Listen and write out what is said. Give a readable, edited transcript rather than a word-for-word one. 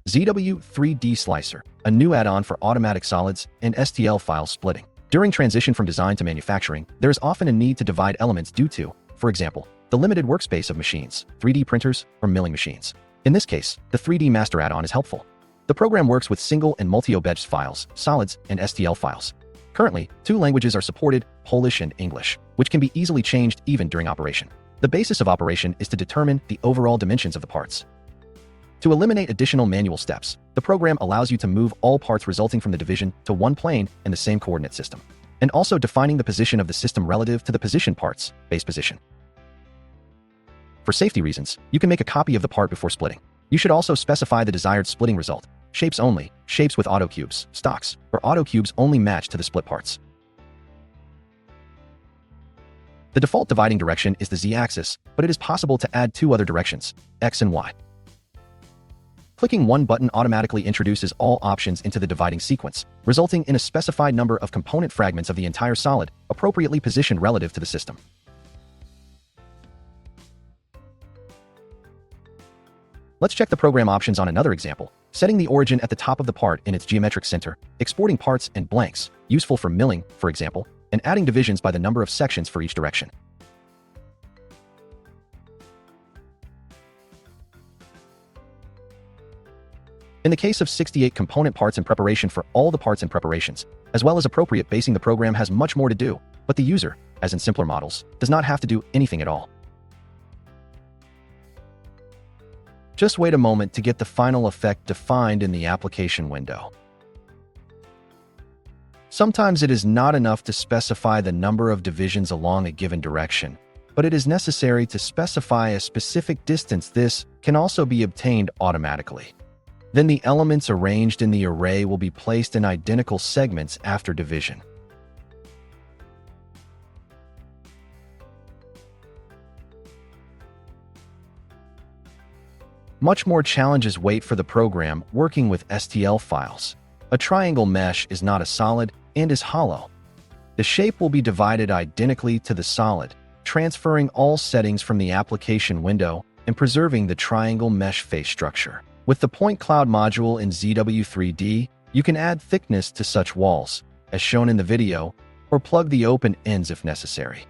ZW3D Slicer, a new add-on for automatic solids and STL file splitting. During transition from design to manufacturing, there is often a need to divide elements due to, for example, the limited workspace of machines, 3D printers, or milling machines. In this case, the 3D Master add-on is helpful. The program works with single and multi-obj files, solids, and STL files. Currently, 2 languages are supported, Polish and English, which can be easily changed even during operation. The basis of operation is to determine the overall dimensions of the parts. To eliminate additional manual steps, the program allows you to move all parts resulting from the division to one plane in the same coordinate system, and also defining the position of the system relative to the position parts, base position. For safety reasons, you can make a copy of the part before splitting. You should also specify the desired splitting result. Shapes only, shapes with autocubes, stocks, or autocubes only match to the split parts. The default dividing direction is the Z-axis, but it is possible to add 2 other directions, X and Y. Clicking one button automatically introduces all options into the dividing sequence, resulting in a specified number of component fragments of the entire solid, appropriately positioned relative to the system. Let's check the program options on another example, setting the origin at the top of the part in its geometric center, exporting parts and blanks, useful for milling, for example, and adding divisions by the number of sections for each direction. In the case of 68 component parts in preparation for all the parts and preparations, as well as appropriate basing, the program has much more to do, but the user, as in simpler models, does not have to do anything at all. Just wait a moment to get the final effect defined in the application window. Sometimes it is not enough to specify the number of divisions along a given direction, but it is necessary to specify a specific distance. This can also be obtained automatically. Then the elements arranged in the array will be placed in identical segments after division. Much more challenges wait for the program working with STL files. A triangle mesh is not a solid and is hollow. The shape will be divided identically to the solid, transferring all settings from the application window and preserving the triangle mesh face structure. With the point cloud module in ZW3D, you can add thickness to such walls, as shown in the video, or plug the open ends if necessary.